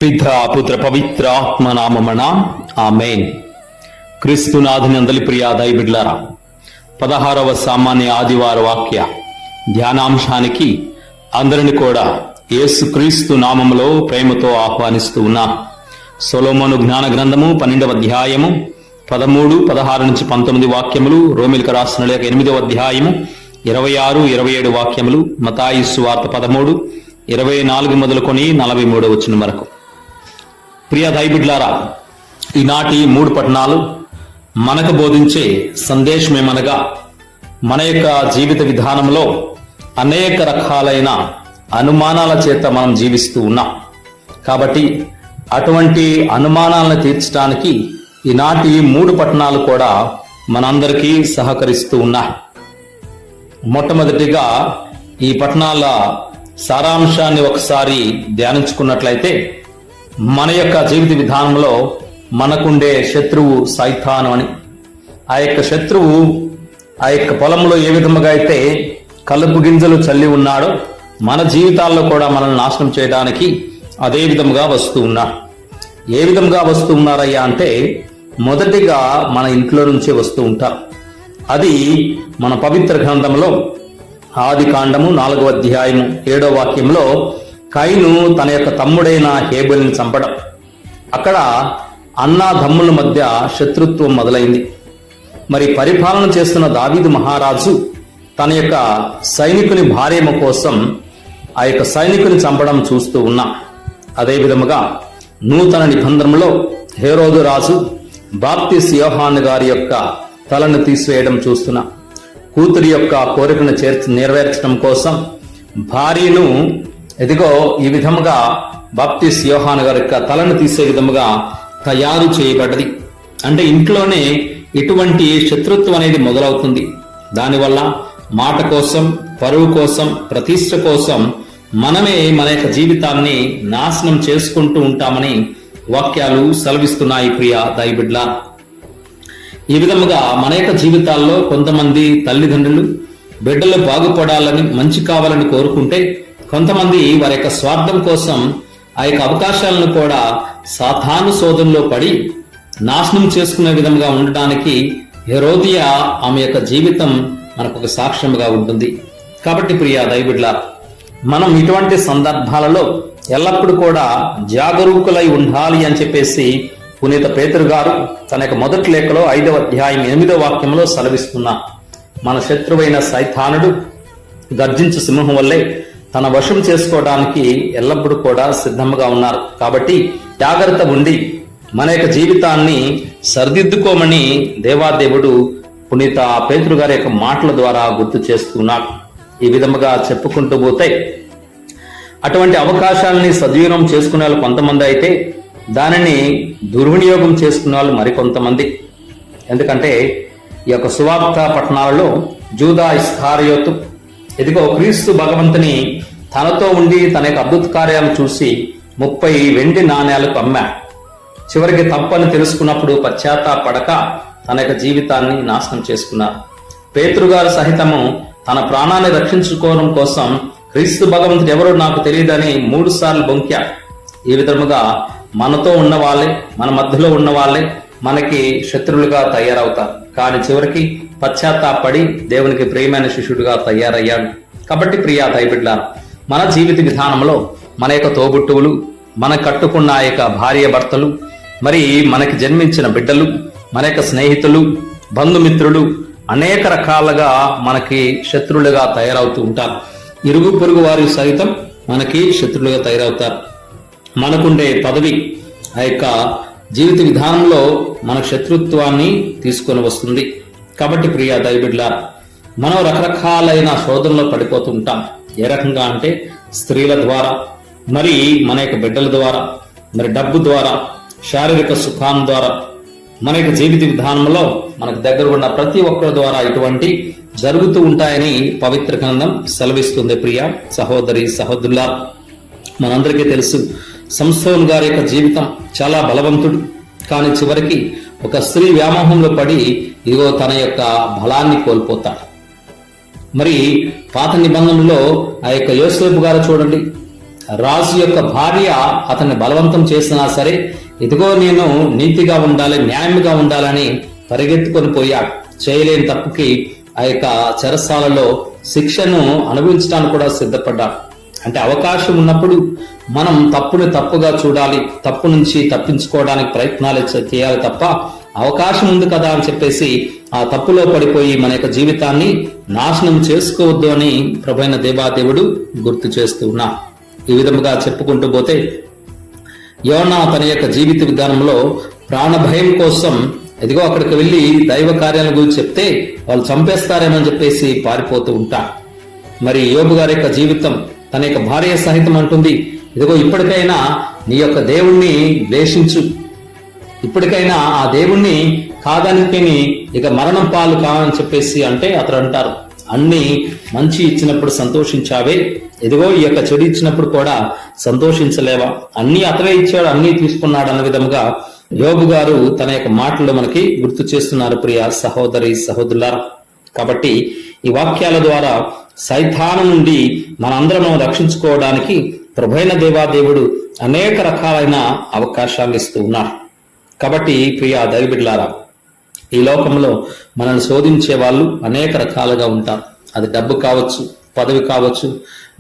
పితా పుత్ర పవిత్ర ఆత్మ నామమున ఆమేన్. క్రీస్తునాథునందలి ప్రియ దైవబిడ్లారా, 16వ సామాన్య ఆదివార వాక్య ధ్యానాంశానికి అందరిని కూడా యేసుక్రీస్తు నామములో ప్రేమతో ఆహ్వానిస్తూ ఉన్నాం. సొలొమోను జ్ఞాన గ్రంథము 12వ అధ్యాయము 13, 16 నుంచి 19 వాక్యములు, రోమిలకు రాసిన లేఖ 8వ అధ్యాయము 26, 27 వాక్యములు, మత్తయి సువార్త 13, 24 మొదలుకొని 43 వచనం వరకు. ప్రియ దైవబిడ్లారా, ఈనాటి 3 పట్టణాలు మనకు బోధించే సందేశమేమనగా, మన యొక్క జీవిత విధానంలో అనేక రకాలైన అనుమానాల చేత మనం జీవిస్తూ ఉన్నాం. కాబట్టి అటువంటి అనుమానాలను తీర్చడానికి ఈనాటి 3 పట్టణాలు కూడా మనందరికీ సహకరిస్తూ ఉన్నాయి. మొట్టమొదటిగా ఈ పట్టణాల సారాంశాన్ని ఒకసారి ధ్యానించుకున్నట్లయితే, మన యొక్క జీవిత విధానంలో మనకుండే శత్రువు సైతాను అని. ఆ యొక్క శత్రువు ఆ యొక్క పొలంలో ఏ విధముగా అయితే కలుపు గింజలు చల్లి ఉన్నాడో, మన జీవితాల్లో కూడా మనల్ని నాశనం చేయడానికి అదే విధముగా వస్తూ ఉన్నాడు. ఏ విధంగా వస్తూ ఉన్నారయ్యా అంటే, మొదటిగా మన ఇంట్లో నుంచే వస్తూ ఉంటారు. అది మన పవిత్ర గ్రంథంలో ఆది కాండము 4వ అధ్యాయము 7వ వాక్యంలో కయీను తన యొక్క తమ్ముడైన హేబెలుని చంపడం. అక్కడ అన్నాదమ్ముల మధ్య శత్రుత్వం మొదలైంది. మరి పరిపాలన చేస్తున్న దావీదు మహారాజు తన యొక్క సైనికుని భార్యమ కోసం ఆ యొక్క సైనికుని చంపడం చూస్తూ ఉన్నా. అదే విధముగా నూతన నిబంధనలో హేరోదు రాజు బాప్తిస్ యోహాను గారి యొక్క తలను తీసివేయడం చూస్తున్నా. కూతురి యొక్క కోరికను నెరవేర్చడం కోసం భార్యను ఎదిగో ఈ విధముగా బాప్తిస్ యోహాను గారి యొక్క తలను తీసే విధముగా తయారు చేయబడ్డది. అంటే ఇంట్లోనే ఇటువంటి శత్రుత్వం అనేది మొదలవుతుంది. దానివల్ల మాట కోసం, పరువు కోసం, ప్రతిష్ట కోసం మనమే మన యొక్క జీవితాన్ని నాశనం చేసుకుంటూ ఉంటామని వాక్యాలు సెలవిస్తున్నాయి. ప్రియ దైవబిడ్ల, ఈ విధముగా మన యొక్క జీవితాల్లో కొంతమంది తల్లిదండ్రులు బిడ్డలు బాగుపడాలని, మంచి కావాలని కోరుకుంటే, కొంతమంది వారి యొక్క స్వార్థం కోసం ఆ యొక్క అవకాశాలను కూడా సాతాను శోధనలో పడి నాశనం చేసుకునే విధంగా ఉండడానికి హెరోదియ ఆమె యొక్క జీవితం మనకు ఒక సాక్ష్యముగా ఉంటుంది. కాబట్టి ప్రియ దైవబిడ్ల, మనం ఇటువంటి సందర్భాలలో ఎల్లప్పుడూ కూడా జాగరూకులై ఉండాలి అని చెప్పేసి పునీత పేతురు గారు తన యొక్క మొదటి లేఖలో 5వ అధ్యాయం 8వ వాక్యంలో సెలవిస్తున్నా. మన శత్రువైన సైతానుడు గర్జించు సింహం వల్లే తన వశం చేసుకోవడానికి ఎల్లప్పుడూ కూడా సిద్ధంగా ఉన్నారు. కాబట్టి జాగ్రత్త ఉండి మన యొక్క జీవితాన్ని సరిదిద్దుకోమని దేవాదేవుడు పునీత పేతురు గారి యొక్క మాటల ద్వారా గుర్తు చేస్తున్నాడు. ఈ విధముగా చెప్పుకుంటూ పోతే, అటువంటి అవకాశాలని సద్వినియోగం చేసుకునే వాళ్ళు కొంతమంది అయితే, దానిని దుర్వినియోగం చేసుకునే వాళ్ళు మరికొంతమంది. ఎందుకంటే ఈ యొక్క సువార్త పట్టణాలలో జూదా ఇస్కారియోతు ఇదిగో క్రీస్తు భగవంతుని తనతో ఉండి తన యొక్క అద్భుత కార్యాలను చూసి 30 వెండి నాణ్యాలకు అమ్మాడు. చివరికి తప్పని తెలుసుకున్నప్పుడు పశ్చాత్తాపడక తన యొక్క జీవితాన్ని నాశనం చేసుకున్నారు. పేతురు గారు సహితము తన ప్రాణాన్ని రక్షించుకోవడం కోసం క్రీస్తు భగవంతుడు ఎవరో నాకు తెలియదని 3 సార్లు బొంకాడు. ఈ విధముగా మనతో ఉన్న వాళ్ళే, మన మధ్యలో ఉన్న వాళ్ళే మనకి శత్రువులుగా తయారవుతారు. కానీ చివరికి పశ్చాత్తాపడి దేవునికి ప్రియమైన శిష్యుడిగా తయారయ్యాడు. కాబట్టి ప్రియ దైవబిడ్ల, మన జీవిత విధానంలో మన యొక్క తోబుట్టువులు, మన కట్టుకున్న ఆ యొక్క భార్య భర్తలు, మరి మనకి జన్మించిన బిడ్డలు, మన యొక్క స్నేహితులు, బంధుమిత్రులు అనేక రకాలుగా మనకి శత్రువులుగా తయారవుతూ ఉంటారు. ఇరుగు పొరుగు వారు సైతం మనకి శత్రువులుగా తయారవుతారు. మనకుండే పదవి ఆ యొక్క జీవిత విధానంలో మన శత్రుత్వాన్ని తీసుకొని వస్తుంది. కాబట్టి ప్రియ దైవబిడ్ల, మనం రకరకాలైన శోధనలో పడిపోతూ ఉంటాం. ఏ రకంగా అంటే, స్త్రీల ద్వారా, మరి మన యొక్క బిడ్డల ద్వారా, మరి డబ్బు ద్వారా, శారీరక సుఖాన్ని ద్వారా, మన యొక్క జీవిత విధానంలో మనకు దగ్గర ఉన్న ప్రతి ఒక్కరి ద్వారా ఇటువంటి జరుగుతూ ఉంటాయని పవిత్ర గ్రంథం సెలవిస్తుంది. ప్రియ సహోదరి సహోదరులా, మనందరికీ తెలుసు, సంసోను గారి యొక్క జీవితం చాలా బలవంతుడు. కానీ చివరికి ఒక స్త్రీ వ్యామోహంలో పడి ఇదిగో తన యొక్క బలాన్ని కోల్పోతాడు. మరి పాత నిబంధనలో ఆ యొక్క యోసేపు గారు చూడండి, రాజు యొక్క భార్య అతన్ని బలవంతం చేసినా సరే, ఇదిగో నేను నీతిగా ఉండాలి, న్యాయంగా ఉండాలని పరిగెత్తుకొని పోయాడు. చేయలేని తప్పుకి ఆ యొక్క చెరసాలలో శిక్షను అనుభవించడానికి కూడా సిద్ధపడ్డాడు. అంటే అవకాశం ఉన్నప్పుడు మనం తప్పుని తప్పుగా చూడాలి, తప్పు నుంచి తప్పించుకోవడానికి ప్రయత్నాలు చేయాలి తప్ప, అవకాశం ఉంది కదా అని చెప్పేసి ఆ తప్పులో పడిపోయి మన యొక్క జీవితాన్ని నాశనం చేసుకోవద్దు అని ప్రభువైన దేవాదేవుడు గుర్తు చేస్తూ ఉన్నా. ఈ విధముగా చెప్పుకుంటూ పోతే యోనా తన యొక్క జీవిత విధానంలో ప్రాణ భయం కోసం ఇదిగో అక్కడికి వెళ్లి దైవ కార్యాల గురించి చెప్తే వాళ్ళు చంపేస్తారేమని చెప్పేసి పారిపోతూ ఉంటారు. మరి యోబు గారి యొక్క జీవితం, తన యొక్క భార్య సహితం అంటుంది, ఇదిగో ఇప్పటికైనా నీ యొక్క దేవుణ్ణి ద్వేషించు, ఇప్పటికైనా ఆ దేవుణ్ణి కాదనుకుని ఇక మరణం పాలు కావని చెప్పేసి అంటే అతడు అంటారు, అన్ని మంచి ఇచ్చినప్పుడు సంతోషించావే, ఇదిగో ఈ యొక్క చెడు ఇచ్చినప్పుడు కూడా సంతోషించలేవా, అన్ని అతడే ఇచ్చాడు, అన్ని తీసుకున్నాడు అన్న విధముగా యోబు గారు తన యొక్క మాటల్లో మనకి గుర్తు చేస్తున్నారు. ప్రియ సహోదరి సహోదరులారా, కాబట్టి ఈ వాక్యాల ద్వారా సైతాను నుండి మనందరం రక్షించుకోవడానికి ప్రభువైన దేవాదేవుడు అనేక రకాలైన అవకాశాలు ఇస్తూ ఉన్నారు. కాబట్టి ప్రియ దైవబిడ్డలారా, ఈ లోకంలో మనల్ని శోధించే వాళ్ళు అనేక రకాలుగా ఉంటారు. అది డబ్బు కావచ్చు, పదవి కావచ్చు,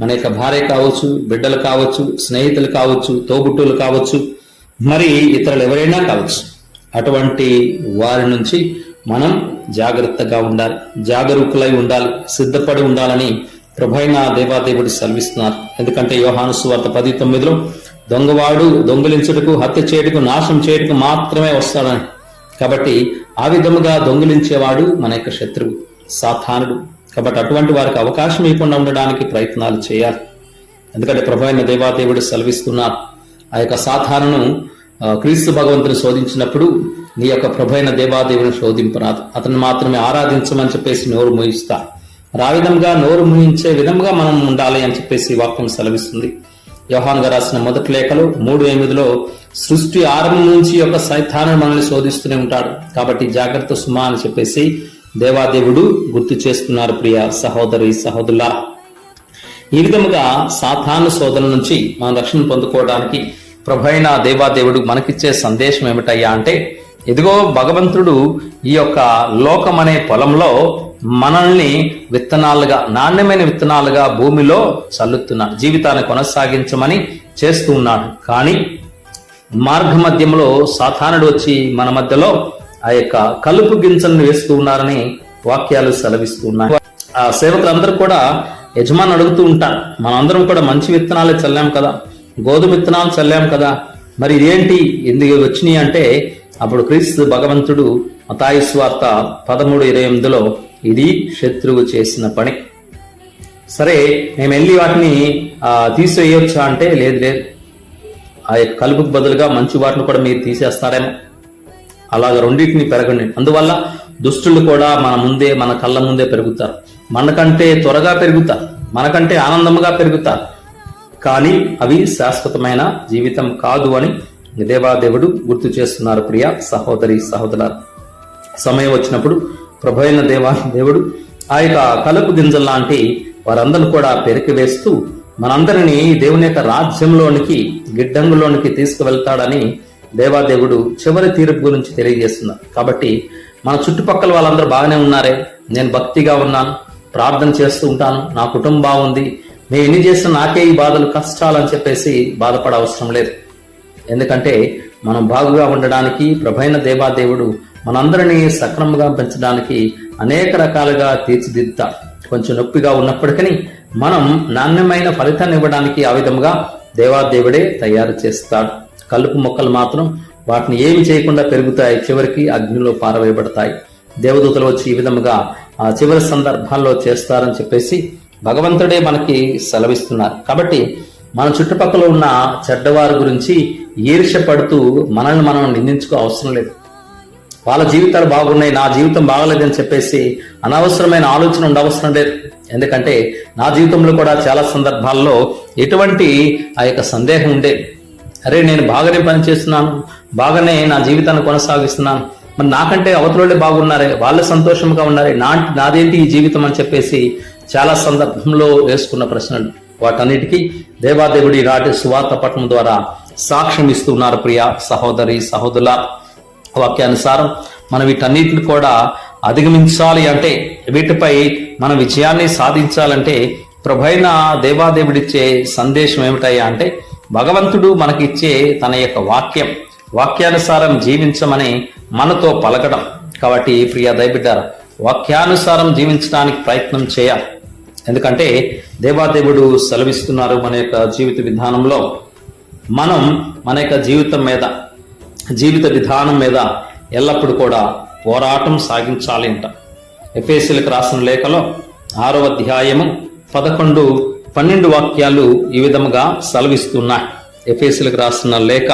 మన యొక్క భార్య కావచ్చు, బిడ్డలు కావచ్చు, స్నేహితులు కావచ్చు, తోబుట్టులు కావచ్చు, మరి ఇతరులు ఎవరైనా కావచ్చు. అటువంటి వారి నుంచి మనం జాగ్రత్తగా ఉండాలి, జాగరూకులై ఉండాలి, సిద్ధపడి ఉండాలని ప్రభువైన దేవాదేవుడు సెలవిస్తున్నారు. ఎందుకంటే యోహాను సువార్త 10:9 దొంగవాడు దొంగిలించుటకు, హత్య చేయుటకు, నాశనం చేయుటకు మాత్రమే వస్తాడని. కాబట్టి ఆ విధముగా దొంగిలించేవాడు మన యొక్క శత్రువు సాతానుడు. కాబట్టి అటువంటి వారికి అవకాశం ఇవ్వకుండా ఉండడానికి ప్రయత్నాలు చేయాలి. ఎందుకంటే ప్రభువైన దేవాదేవుడు సెలవిస్తున్నారు, ఆ యొక్క సాతానును క్రీస్తు భగవంతుని శోధించినప్పుడు నీ యొక్క ప్రభువైన దేవాదేవుని శోధింపరాదు, అతను మాత్రమే ఆరాధించమని చెప్పేసి నోరు మూయిస్తా. ఆ విధంగా నోరు మూయించే విధంగా మనం ఉండాలి అని చెప్పేసి వాక్యం సెలవిస్తుంది. యోహాను గారు రాసిన మొదటి లేఖలో 3:8 సృష్టి ఆరంభం నుంచి యొక్క సైతాను మనల్ని శోధిస్తూనే ఉంటాడు, కాబట్టి జాగ్రత్త సుమా అని చెప్పేసి దేవాదేవుడు గుర్తు చేస్తున్నారు. ప్రియ సహోదరి సహోదరులా, ఈ విధముగా సాతాను శోధన నుంచి మనం రక్షణ పొందుకోవడానికి ప్రభువైన దేవాదేవుడు మనకిచ్చే సందేశం ఏమిటయ్యా అంటే, ఇదిగో భగవంతుడు ఈ యొక్క లోకం అనే పొలంలో మనల్ని విత్తనాలుగా, నాణ్యమైన విత్తనాలుగా భూమిలో చల్లుతున్నాడు, జీవితాన్ని కొనసాగించమని చేస్తూ ఉన్నాడు. కానీ మార్గ మధ్యంలో సాతానుడు వచ్చి మన మధ్యలో ఆ యొక్క కలుపు గింజలను వేస్తూ ఉన్నారని వాక్యాలు సెలవిస్తూ ఉన్నాయి. ఆ సేవకులందరూ కూడా యజమాని అడుగుతూ ఉంటారు, మనందరం కూడా మంచి విత్తనాలే చల్లాం కదా, గోధుమ విత్తనాలు చల్లాం కదా, మరి ఇదేంటి ఎందుకు వచ్చినాయి అంటే, అప్పుడు క్రీస్తు భగవంతుడు మత్తయి సువార్త 13:28 ఇది శత్రువు చేసిన పని. సరే మేము వెళ్ళి వాటిని తీసివేయొచ్చా అంటే, లేదు లేదు, ఆ యొక్క కలుపుకు బదులుగా మంచి వాటిని కూడా మీరు తీసేస్తారేమో, అలాగ రెండింటిని పెరగండి. అందువల్ల దుష్టులు కూడా మన కళ్ళ ముందే పెరుగుతారు, మనకంటే త్వరగా పెరుగుతారు, మనకంటే ఆనందంగా పెరుగుతారు, కానీ అవి శాశ్వతమైన జీవితం కాదు అని దేవాదేవుడు గుర్తు చేస్తున్నారు. ప్రియ సహోదరి సహోదరులారా, సమయం వచ్చినప్పుడు ప్రభువైన దేవాదేవుడు ఆ యొక్క కలుపు గింజల లాంటి వారందరూ కూడా పెరికి వేస్తూ మనందరినీ దేవుని యొక్క రాజ్యంలోనికి, గిడ్డంగులోనికి తీసుకువెళ్తాడని దేవాదేవుడు చివరి తీర్పు గురించి తెలియజేస్తున్నారు. కాబట్టి మన చుట్టుపక్కల వాళ్ళందరూ బాగానే ఉన్నారే, నేను భక్తిగా ఉన్నాను, ప్రార్థన చేస్తూ ఉంటాను, నా కుటుంబం బాగుంది, నేను ఎన్ని చేసిన నాకే ఈ బాధలు కష్టాలు అని చెప్పేసి బాధపడ అవసరం లేదు. ఎందుకంటే మనం బాగుగా ఉండడానికి ప్రభువైన దేవాదేవుడు మనందరినీ సక్రమంగా పెంచడానికి అనేక రకాలుగా తీర్చిదిద్దుతా. కొంచెం నొప్పిగా ఉన్నప్పటికీ మనం నాణ్యమైన ఫలితాన్ని ఇవ్వడానికి ఆ విధంగా దేవాదేవుడే తయారు చేస్తాడు. కలుపు మొక్కలు మాత్రం వాటిని ఏమి చేయకుండా పెరుగుతాయి, చివరికి అగ్నిలో పారవేయబడతాయి. దేవదూతలు వచ్చి ఈ విధముగా ఆ చివరి సందర్భాల్లో చేస్తారని చెప్పేసి భగవంతుడే మనకి సెలవిస్తున్నారు. కాబట్టి మన చుట్టుపక్కల ఉన్న చెడ్డవారి గురించి ఈర్ష్య పడుతూ మనల్ని మనం నిందించుకో అవసరం లేదు. వాళ్ళ జీవితాలు బాగున్నాయి, నా జీవితం బాగలేదని చెప్పేసి అనవసరమైన ఆలోచన ఉండవసరం లేదు. ఎందుకంటే నా జీవితంలో కూడా చాలా సందర్భాల్లో ఎటువంటి ఆ యొక్క సందేహం ఉండేది, అరే నేను బాగానే పనిచేస్తున్నాను, బాగానే నా జీవితాన్ని కొనసాగిస్తున్నాను, మరి నాకంటే అవతలే బాగున్నారే, వాళ్ళే సంతోషంగా ఉన్నారే, నాదేంటి ఈ జీవితం అని చెప్పేసి చాలా సందర్భంలో వేసుకున్న ప్రశ్నలు. వాటన్నిటికీ దేవాదేవుడి నాటి సువార్త పట్టణం ద్వారా సాక్ష్యం ఇస్తున్నారు. ప్రియ సహోదరి సహోదరుల వాక్యానుసారం మనం వీటన్నిటిని కూడా అధిగమించాలి అంటే, వీటిపై మన విజయాన్ని సాధించాలంటే ప్రభైన దేవాదేవుడిచ్చే సందేశం ఏమిటయ్యా అంటే, భగవంతుడు మనకిచ్చే తన యొక్క వాక్యానుసారం జీవించమని మనతో పలకడం. కాబట్టి ప్రియ దైవబిడ్డారా, వాక్యానుసారం జీవించడానికి ప్రయత్నం చేయాలి. ఎందుకంటే దేవాదేవుడు సెలవిస్తున్నారు, మన యొక్క జీవిత విధానంలో మనం మన యొక్క జీవిత విధానం మీద ఎల్లప్పుడూ కూడా పోరాటం సాగించాలి అంట. ఎఫెసీయులకు రాసిన లేఖలో 6వ అధ్యాయము 11-12 వాక్యాలు ఈ విధముగా సెలవిస్తున్నాయి. ఎఫెసీయులకు రాసిన లేఖ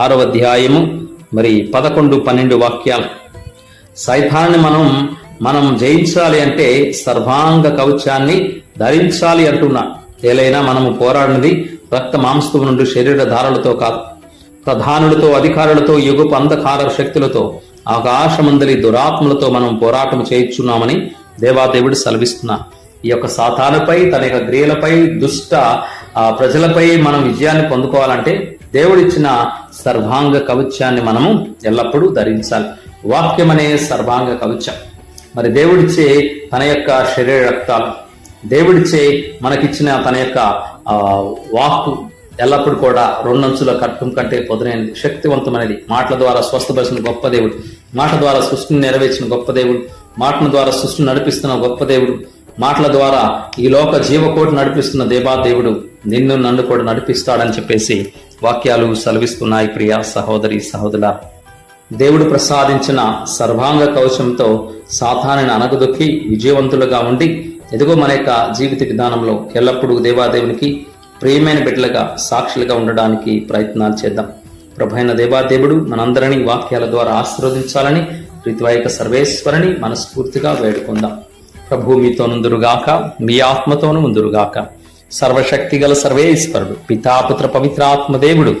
6వ అధ్యాయము 11-12 వాక్యాలు. సైతాన్ని మనం జయించాలి అంటే సర్వాంగ కవచాన్ని ధరించాలి అంటున్నా. ఏలైనా మనము పోరాడినది రక్త మాంసము నుండి శరీర ధారలతో కాదు, ప్రధానులతో, అధికారులతో, యుగపు అంధకార శక్తులతో, ఆకాశమందలి దురాత్మలతో మనం పోరాటం చేయించున్నామని దేవాదేవుడు సెలవిస్తున్నా. ఈ యొక్క సాతానుపై, తన యొక్క క్రియలపై, దుష్ట ప్రజలపై మనం విజయాన్ని పొందుకోవాలంటే దేవుడిచ్చిన సర్వాంగ కవచాన్ని మనము ఎల్లప్పుడూ ధరించాలి. వాక్యం అనే సర్వాంగ కవచం. మరి దేవుడిచ్చే తన యొక్క శరీర రక్తాలు, దేవుడిచ్చే మనకిచ్చిన తన యొక్క వాక్కు ఎల్లప్పుడు కూడా 2 అంచుల ఖడ్గం కంటే పొదునైనది, శక్తివంతమైనది. మాటల ద్వారా స్వస్థపరిచిన గొప్ప దేవుడు, మాటల ద్వారా సృష్టిని నెరవేర్చిన గొప్ప దేవుడు, మాటల ద్వారా సృష్టిని నడిపిస్తున్న గొప్ప దేవుడు, మాటల ద్వారా ఈ లోక జీవకోటి నడిపిస్తున్న దేవాదేవుడు నిన్ను నన్ను కూడా నడిపిస్తాడని చెప్పేసి వాక్యాలు సెలవిస్తున్నాయి. ప్రియ సహోదరి సహోదరుల, దేవుడు ప్రసాదించిన సర్వాంగ కవచంతో సాతానుని అనగదొక్కి విజయవంతులుగా ఉండి ఎదుగో మన యొక్క జీవిత విధానంలో ఎల్లప్పుడూ దేవాదేవునికి ప్రియమైన బిడ్డలుగా, సాక్షులుగా ఉండడానికి ప్రయత్నాలు చేద్దాం. ప్రభువైన దేవాదేవుడు మనందరినీ వాక్యాల ద్వారా ఆశీర్వదించాలని రీతివాయిక సర్వేశ్వరుని మనస్ఫూర్తిగా వేడుకుందాం. ప్రభు మీతో నుందురుగాక, మీ ఆత్మతోను ముందురుగాక. సర్వశక్తి గల సర్వేశ్వరుడు పితాపుత్ర పవిత్రాత్మ దేవుడు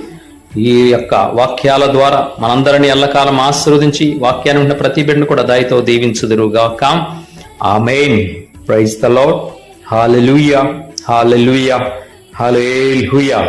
ఈ యొక్క వాక్యాల ద్వారా మనందరినీ ఎల్లకాలం ఆశీర్వదించి వాక్యాన్ని ఉన్న ప్రతి బిడ్డను కూడా దయతో దీవించుదురుగాక. Amen. Praise the lord. Hallelujah, hallelujah, hallelujah.